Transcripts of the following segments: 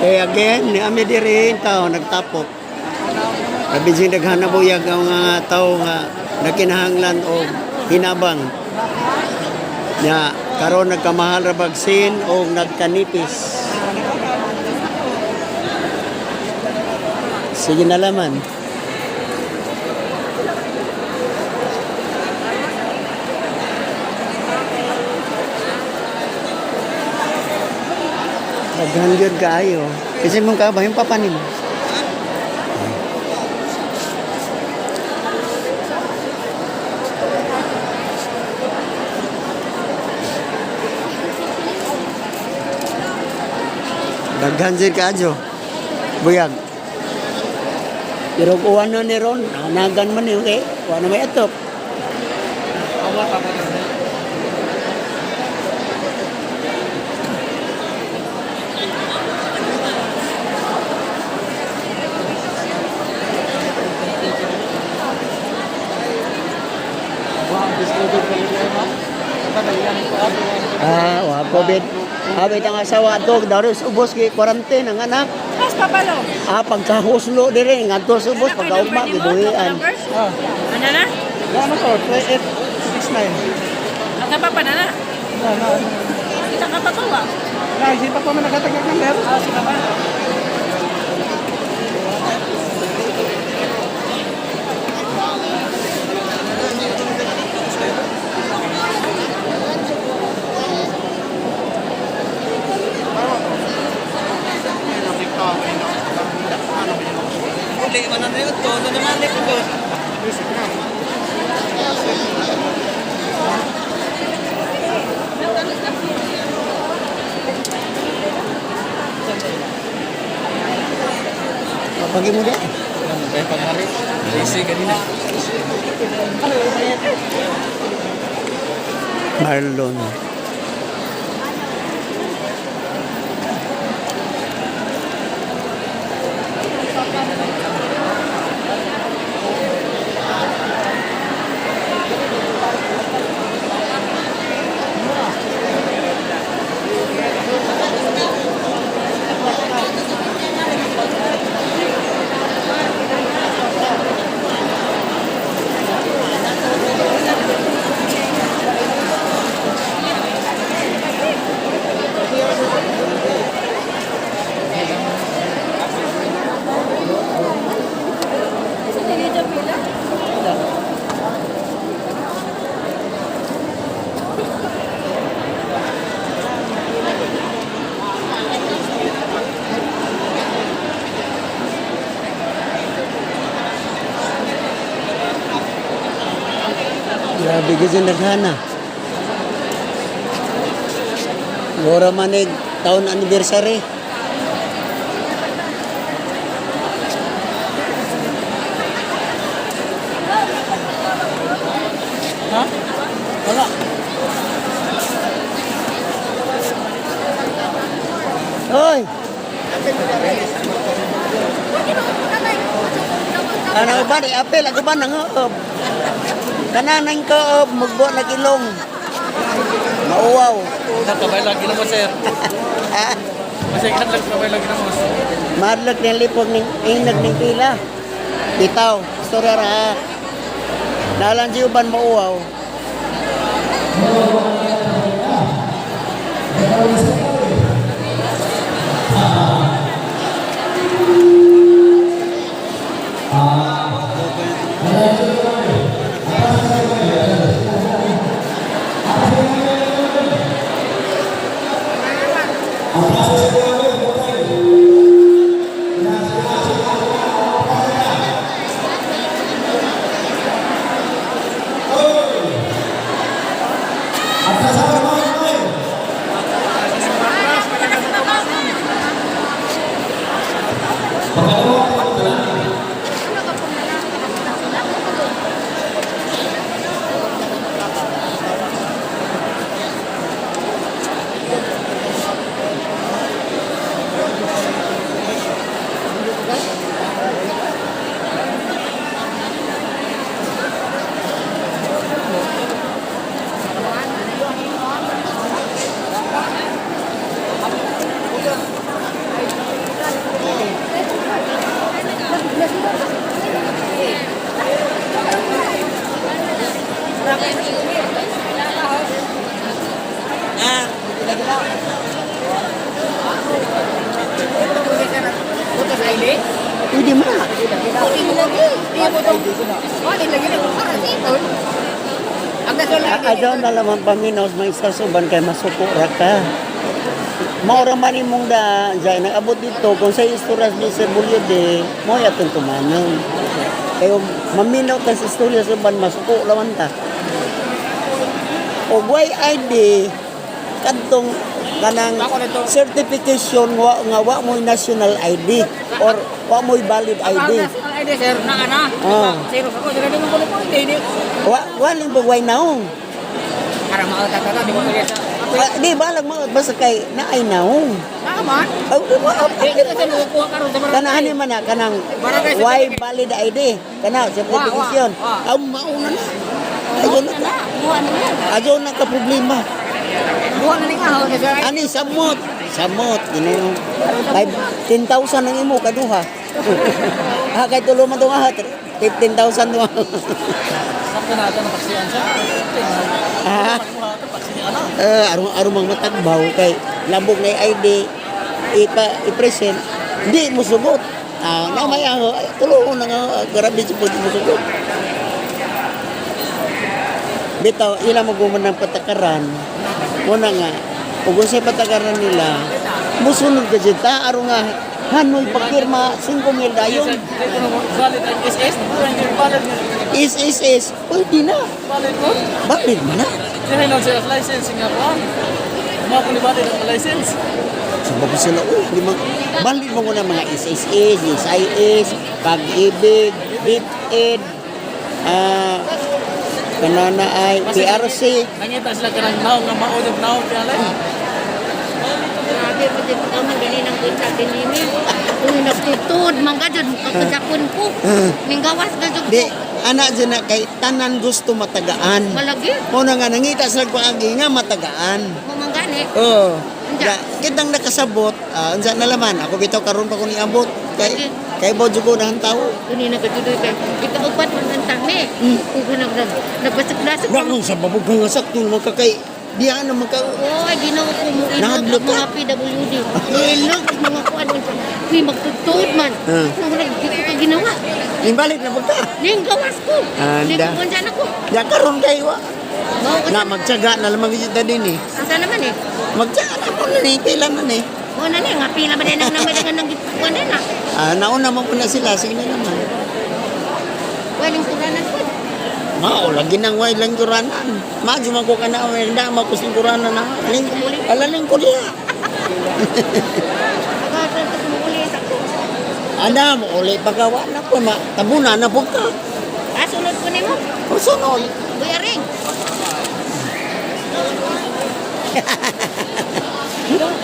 again, ni ami diri tao nagtapok. Abin daghan na buyag ang mga tao nga nakinahanglan o hinabang. Nya karon nagkamahal ra baksin o nagkanipis. Sige na laman. Daghan gyud kaayo. Kasi mong kabah yung papanin. Daghan gyud kaayo. Buyag. Pero kuwan na ni Ron, nagan man yun eh. Kuwan na may atop. Wah, COVID. Abit ang asawa to, daros ubos kay quarantine ang anak. Mas papalo. Pagkahuslo dire ngadto sa ubos pagkaugma gibuhian. Ano na? Ano to? 3869. Ang pa na na. Kita ka pa to ba? Hindi pa man nagatagak ng meron. Sige ba? Mana na yun to? Ano naman na ito? Pagi mo dia. Kaya panghari. Busy kanina. Marlon. Grabe kasi naghana. Wala manig taon anniversary. Ha? Wala. Hoy! Ano ba di apel ako ba nang kananang ko mugbo na kilong. Mauwaw. Nakabay lagi naman sir. Kasi ikat lang nakabay lagi naman. Madlag ng lipog ng inag ng pila. Bitaw, istorya ra. Dalan si uban mauwaw. Ah, Putus ID? pwede man. Hindi mo lagi. Hindi mo itong... Wala lagi na para dito. Ang national ID. Ayaw na lamang paminaw may sasuban kay masukura ka. Maura man imong da, dyan, nag-abot dito, kung sa istoras ni Sir Bulyode, mo yatong tumanong. Kayo, maminaw ka sa istorya suban, masuko laman ta. O YID, kadtong kanang certification nga wa mo'y national ID or wa mo'y valid Ang ID. national ID, sir, na ana. Ah. Zero ako. Sila di mo kulit po. Hindi. Waling bugway naong. Para makakatata, di mo kulit sa... Di balag mo basta kay naay naong. Naman. Aw di mo Hindi kasi nakukuha ka rin sa barangay. kanahan man na kanang Barangay why certificate. valid ID kana certification. Wa. Aw mauna na. Ayo na ka. Buwan mo yan. Ayo na ka problema. Buwan na nga. Sir, Ani samot. Samot gino. 10,000 ang imo kaduha. Ha kay tulo man to nga 15,000 to. Sakto na ito, napaksiyan siya. Ah. Paksiyan na. Arong mga matagbaw kay labog na yung ID i-present hindi mo sugot na may tulungan na nga grabe sa pwede mo sugot bitaw ilang maguman ng patakaran muna nga kung sa'y patakaran nila musunod ka dyan ta arong nga hanoy pagkirma 5,000 dayon Dito na mo, valid ang SS. Valid nga. is pwede na Valid mo. bakit mo na Dahil lang siya license nga po. Mga po ni valid ang license. Sabi sila, di mag balik mo na mga SSS, SIS, Pag-ibig, DepEd, kanana ay PRC. Nangita sila ka ng naong nga maunod naong kaya lang. grabe mo din pa man ganun ang kunta din ini. Uy, nagtutod. Mangga dyan. Kapagakon ko. Ninggawas na dyan Di, ko. anak dyan na kay tanan gusto matagaan. Malagi. Muna nga, nangita sila pag-agi nga matagaan. Mamanggani. Oo. Anja. Kitang nakasabot, unsa na laman, ako bitaw karon pa ko ni abot. Sige. Kay Bodjo ko na tao. Kuni nagatuloy kay. Ikaupat man ang tami. Kung nagbasak-basak. Wala sa babog nga sakto naman ka kay diyan naman ka. Oh, ginawa ko mo Nahadlok ilog ang ka? mga PWD. Ilog ang mga kuan. Uy, magtutod man. Ah. Kung wala ginawa. Imbalik na pagka. Ning gawas ko. Anda. Ning kuan dyan ako. Ya karon kay wa. Mao ko Na magtiyaga na lamang kita din eh. asa naman eh. Magtiyaga na mo na ni pila man eh. O na nga pila ba din ang namadangan ng kuan na. Nauna mo na sila sige na naman. Waling kuranan ko. Mao lagi nang way lang kuranan. Maju man ko kana way da mapusing kuranan na. Alaling ko dia. Pagkatan ko kumuli sa ko. Ana mo uli pagawa na ko ma tabuna na po ka. Sunod ko nimo. O sunod. Kuya Ring. Nindot,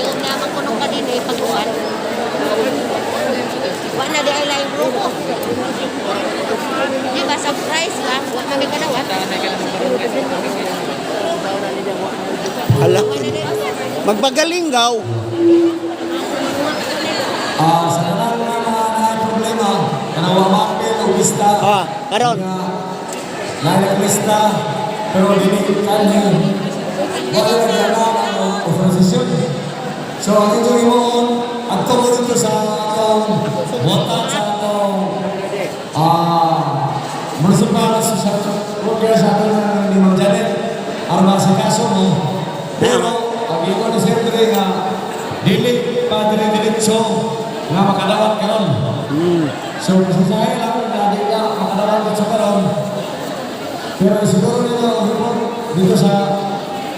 yung naman ko nung kanina pagkuhan. Wala di ay laing grupo. Di ba, surprise lang. Wala may kalawat. Hala. Magpagaling gaw. Sa tanan nga mga problema, kanawa mapil o lista, Karon. lain lista, pero dili kanhi. Wala na ang organisasyon. So, ang ito imon, at mo dito sa atong botan sa atong municipal sa program sa atong limang Janet, arma sa kaso mo. Pero, ang imo ni siyempre nga, dili pa dire-diretso nga makadawat karon. So, masasahe lang na di ka makadawat sa karon. Pero siguro nito ang report dito sa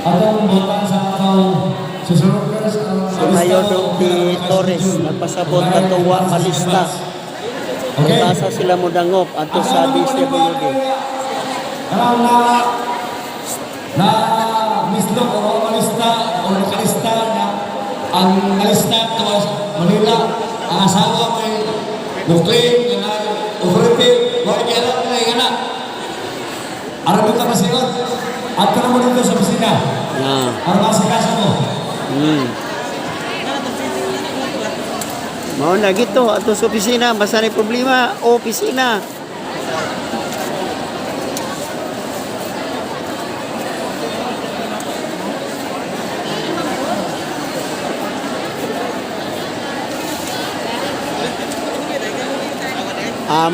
atong botan sa atong susunod ka sa Si Mayor Dr. Torres nagpasabot katuwa malista. Okay. Tasa sila mo dangop ato sa DCWD. Karang na mislok o malista o nakalista na ang kalista kawas Manila ang asawa may nuklein na authority wala kaya lang na yung anak araw ka masigot at ka naman dito sa pisina Ah. araw sa kaso mo Mao na gito ato sa opisina, basta may problema, opisina.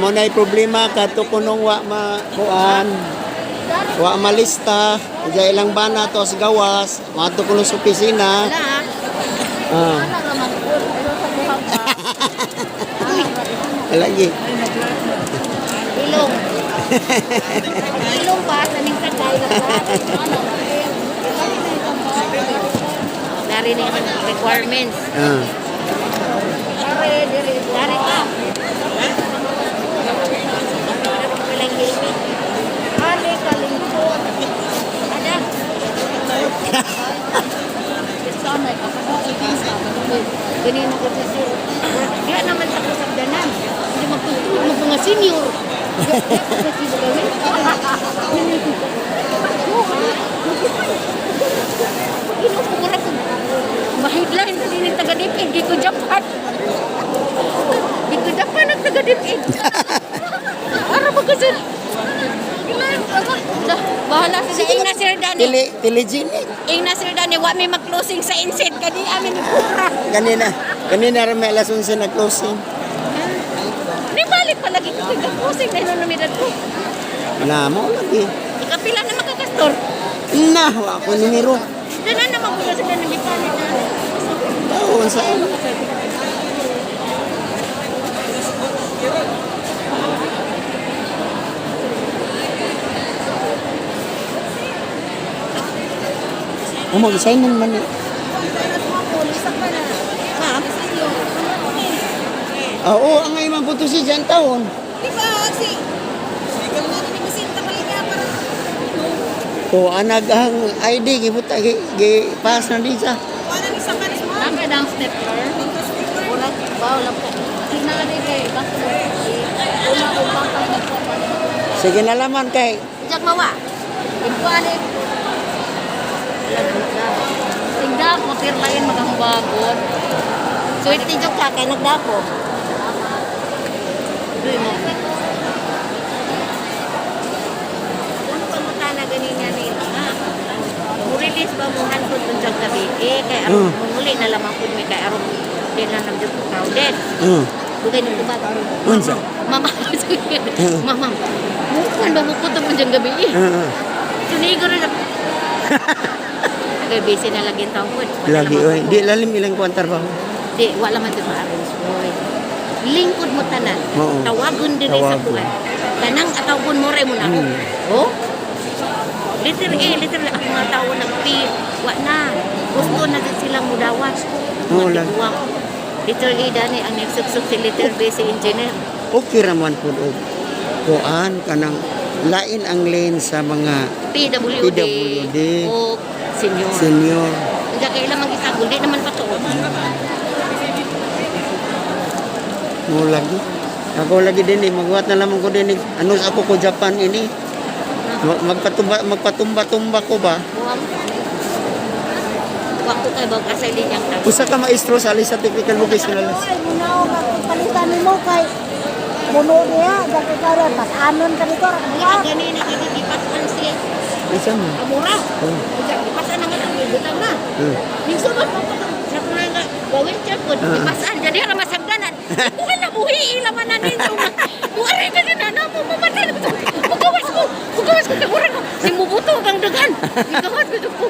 Mo na problema kadto kunong wa kuan. Wa malista, diya ilang bana to sa gawas, maadto kuno sa opisina. Ah. Lagi. Ilong. Ilong pa, saning sakay na pa. Dari ni requirements. Dari ka. Walang helmet. Ali kalingkod. Ada. Sana ka sa ganyan ko sa sir. Di naman sa kasagdanan. Hindi magtutulog ng mga senior. Inupura ko. Mahidlain sa din taga-dipid. Di ko Japan. Di ko Japan ang taga-dipid. Para ba kasi? Bahala sa Ing Nasir Dani. Telegenic. Ing Nasir Dani, wa may mag-closing sa inset. Kani amin ni pura. Kanina rin may alas 11 na closing. Di balik pa lagi ko closing dahil nung numidad ko. Wala mo lagi. Ikapila na makakastor. Na, wa ko numero. Dana na magbulo sa ganun bipalit na. Oo, saan? Mag-sign naman eh. Oo, ang ngayon man puto si Jan taon. Di ba? Si... Sigaw na ni Masinta Kalinga para... O, anag ang ID, gibuta, pass na di sa. Wala ni sa karis mo. Ang kadang stepler. Wala ba? Wala po. Sinali kay bakit mo. Wala ko bakal na po. Sige na laman kay. Diyak mawa. Ikualit. Tingda ko, tirlayin magambagod. So, itidyo ka, kaya nagdapo. Doy mo. Kung pamuta na ganyan rin, release ba mo hanod dun sa gabi? Kaya aron muli na lamang po may kaya aron din na nabdyo po crowded. Bugay nung tubat. Unsa? Mama, mama, mukuan ba mo po ito po dyan gabi? Sunigo rin na. Busy na lagi ang po. Lagi, oy. Di lalim ilang kwantar ba? Di, wala man ito ma-arrange mo. Lingkod mo tanan. Oo. Tawagon din sa Tawagon. buwan. Tanang atawgon mo rin mo na ako. Oh? Literally, ako nga tao nagpi. Wa na. Gusto na din silang mudawas. Oo, lang. Literally, dani ang nagsuksok si Little Basic Engineer. Okay raman po o. Kuan kanang lain ang lane sa mga PWD. O senior. Senior. Hindi kailan mag-isagol. Di naman patuon. Mo lagi. Ako lagi din eh. Magwat na lamang ko din eh. Ano ako ko Japan ini. Magpatumba-tumba ko ba? Waktu kay bag asay linyang tao. Usa ka maestro sa alis sa technical vocational. Ay, munaw ka palitan ni mo kay... Muno niya, dati ka rin, pas anon ka nito. Iya, gani na gani ipasan siya. Isa mo. Amura. Ipasan na nga ang butang na. Ning subot mo ko. Sa kuna nga gawin siya po. Ipasan jadi ra masagdanan. Kuha na buhi ilaman na din so. Kuha ka din na mo mamatay na to. Mugawas ko. Mugawas ko kaguran ko. Si mubuto kang dagan. Mugawas ko.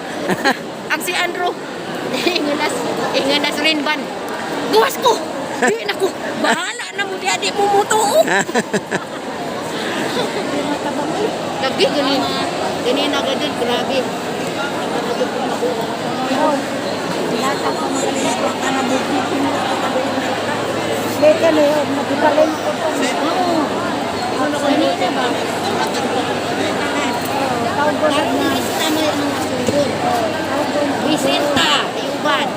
Ang si Andrew. Inganas rin ban. Gawas ko. Di na ko. Bahala na mo diya di pumuto. Lagi gani na gadid grabe. Nasa ko magaling ka na bukit. Leka na yun, magkakaling ko pa. Oo. Ano ko nito ba? Tawag ko na. Tama yung mga sugod. Bisita, Yuban.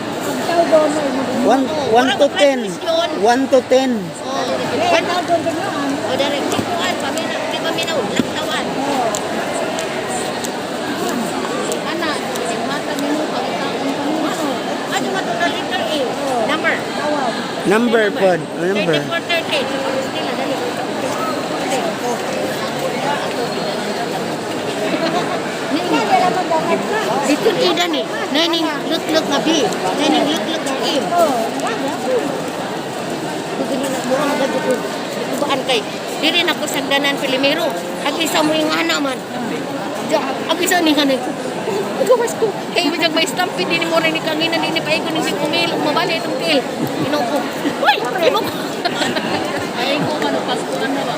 Tawag ko na. 1 to 10. 1 to 10. Tawag ko na. O direct tikuan, di ba minaw, laktawan. Ana, mata minuto, itaon kami. Number pod. Number. 3430. Sa Palestina, dali. Hindi nila magdagat ka. Dito ida ni. Naning lutluk nga bi. Naning lutluk nga im. Oo, wala. Bugini na mo ang gadto ko. Ibaan kay. Diri na ko sagdanan Pilimero. Ang isa mo yung ana man. Ang isa ni hanay ko. Gawas ko. Kaya mo may stampede din mo rin ni kangina ni paiko ni si kumil. Mabali itong til. Inuko. Uy! Imo ko. Ay ko man Pasko na ba?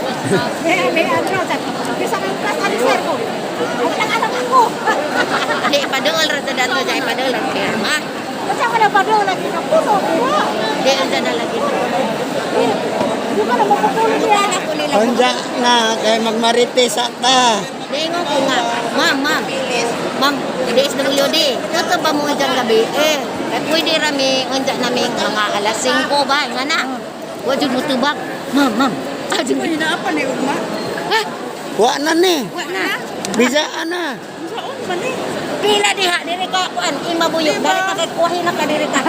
May ano sa bisa kang class ano sir ko. Ang anak ako. Di padol ra sa dato jay padol ra firma. Kasi ako na padol lagi ng puno. Di unsa na lagi. Di ba na mapupulo niya? Ako nila. Konja na kay magmarites ata. Dingo ko nga, ma'am, DSWD, ito ba mo dyan gabi? Pwede rami, unja namin mga alas 5 ba, nga na. Wajud mo tubag, ma'am. Ajud mo na apa ni Ugma? Ha? Wa na ni. Wa na. Bisa ana. Saan man ni? Pila diha, diri ka kuan, imabuyog, dari ka kay kuhi na ka diri ka.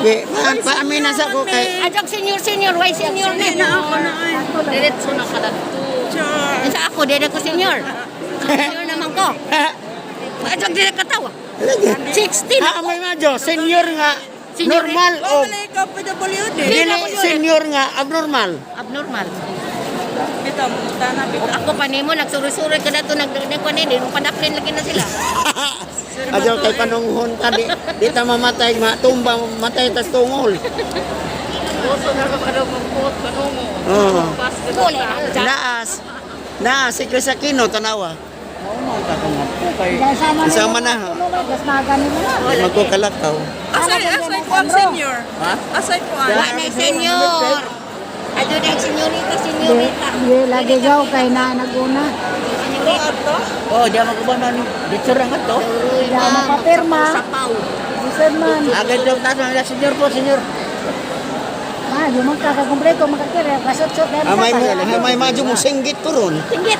Di man pa amin na sa ko kay Ajak senior, why senior ni? Na ako na ay. Diretso na ka Sa ako, diri ko senior. Senior naman ko. Ajak diri ka tawa. lagi. 16 Ah, may madyo, senior nga Senior normal o ka PWD. dili senior nga abnormal. Abnormal. Ako pa nimo nagsuri-suri ka dato nagdagdag ni di padaplin lagi na sila. Adyo kay panunghon ka di ta mamatay matumba matay tas tungol. Boso na ka daw magpuot kanungo. Oo. Kuli na. Na si Chris Aquino tanawa. Sama na. Gas na ganin mo na. Magkukalakaw. Asay ko ang senior. Ha? Asay ko ang. Wa na senior. Ado na senyorita. Hindi lagi gaw kay na naguna. Oh, dia magkubanan dito ra nga to. Hindi mapapirma. Sapaw. Bisan man. Agad daw taas na senior po, senior. Ah, yung magkakakumpleto, magkakira. Kasot-sot na May maju mo singgit ko ron. Tinggit.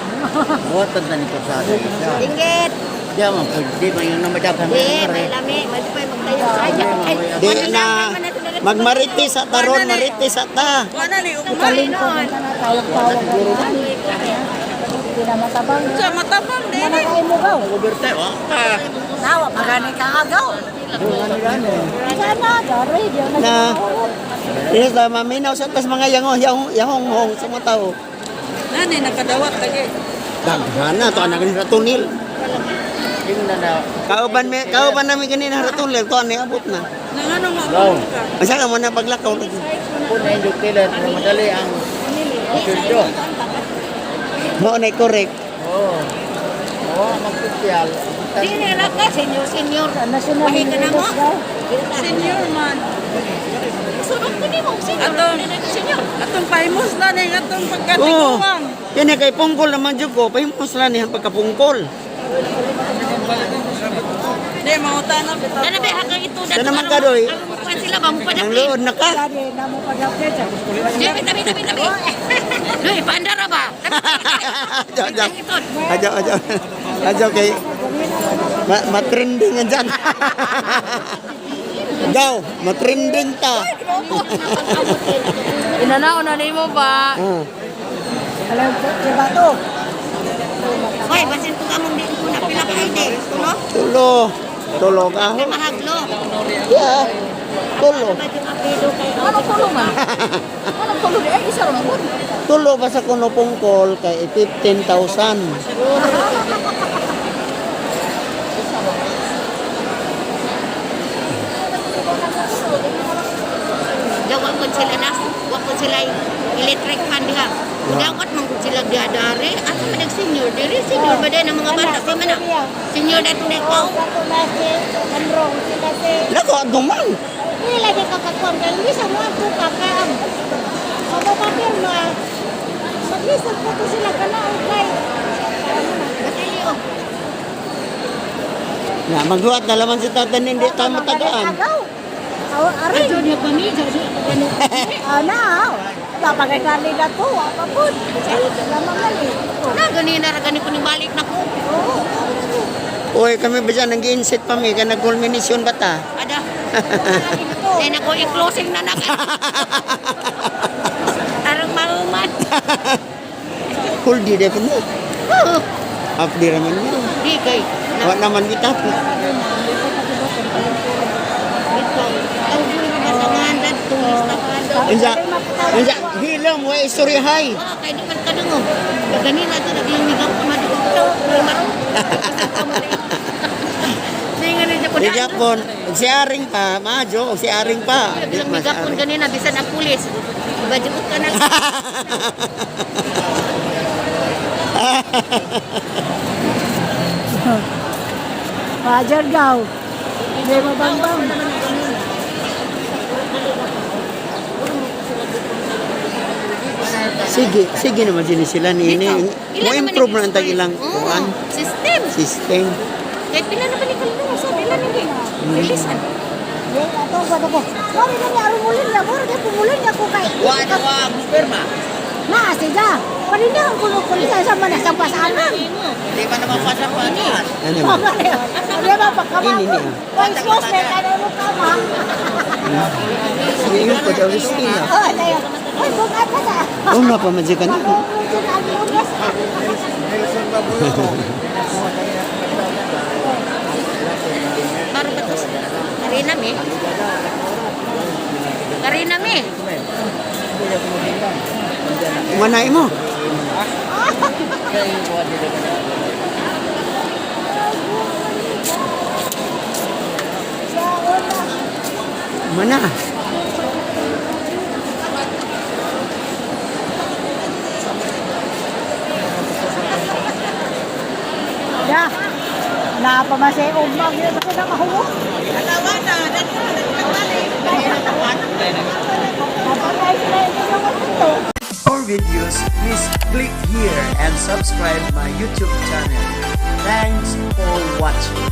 Buwatan na ni Pasado. Tinggit. Diya man, di man yung namadyakan. Di, may lami. Madi pa magtayo sa kanya. Di na, magmaritis at taron, maritis at ta. Wala ni Ugma. Kalingkod na tawag-tawag. Hindi na matabang. Sa matabang din. Manakain mo gaw. Kuberte, wa ka. Nawa, magani ka nga gaw. Sana, gari. Na, yes, na maminaw sa tas mga yahong sa mga tao. Nani nakadawat lagi. Daghana to anak ni Ratunil. Kauban namin ganina Ratunil to ani abot na. Nangano nga mo ka? Asa ka mo na paglakaw lagi. Kung na-enjoy kailan, madali ang video. Mo na correct. Oo. Oo, mag-social. Di nila ka, senior. National Wahi ka na mo. Gaw. Senior man. Sunod ko ni mo, senior. Atong Senior. atong paimos na ning atong Oo. pagkatiguang. Yan kay pungkol naman jud ko, pahimos lang niya pagkapungkol. Di mangutan na bitaw. Dana ba hakang ito Sa naman ka, Doy? Ang mukuan sila ba mo pa Ang luod na ka. Jadi, namo pag-update. Tabi. Doy, pandara ba? Ajo kay matrending yan dyan. Daw, matrending ta. Inanaw na nimo ba? Alam ko, diba to? Hoy, basin ko among di ko na pila ka ID. Tulo. Tulo ka ho. Mahaglo. Yeah. Tulo. Ano tulo man? Ano tulo di ay isa ron mo. Tulo ba sa kuno pungkol kay 15,000. Dawa ko sila na. Wa ko sila electric fan diha. Dapat man ko sila diadare. Asa man senior diri senior ba din ang mga bata sa man. Senior dato na ikaw. Kato na si Androng, sila si... Lako duman. Hindi lagi kakakuan kayo. Hindi sa mga po kakam. Mapapapirma. Mag-isip po to sila ka na. Okay. Batilyo. Na maghuat na laman si tatan hindi ta matagaan. Agaw. Aray. Jodi ko ni, Na. Papagay kali na to. Apa po. Lamang mali. na ganina ra gani ko ni balik na ko. Oy, kami ba dyan nag-insit pa mi kay nag-culmination ba ta? Ada. Ito. Ay nako, i-closing na nakat. Arang mahuman. Full di deh penuh. Oh, Half di raman mo. di kay. Wa naman gitapos. Ito. Ang gulo na sa mga tulis na pa. Unsa hilang wa istoryahay. Ah, kay di man kadungog. Ganina to yung migam ko madugog to. Maro. Singan ni Japon. Di Japon, si Aring pa, majo, si Aring pa. Di Bilang mas migapon Aring. ganina bisan ang pulis. Bajukot ka na. Wajar daw. Hindi mabambang. Sige naman din sila ni ini. Mo improve na ang tagilang kuan System. system. Kahit pila na balikan mo sa pila ni. Releasean. Yung ato ba ko? Mari na ni arumulin na, mari na pumulin na ko kay. Wa na wa sperma. Na siga. Panindahan ko ko sa mana sa pasanan. Di ba naman pasapanan? Ano ba? Ano ba pagkama? Ini. Why sos na tayo mo kama? Sige yung pag-awis nila. Oh, tayo. Ay, bukat pa sa. Una pa majikan ako. Baru betul. Karina mi. Karina mi. Manay mo. Mana? Ya. Na pa masay umag yun kasi na mahuwo. For videos, please click here and subscribe my YouTube channel. Thanks for watching.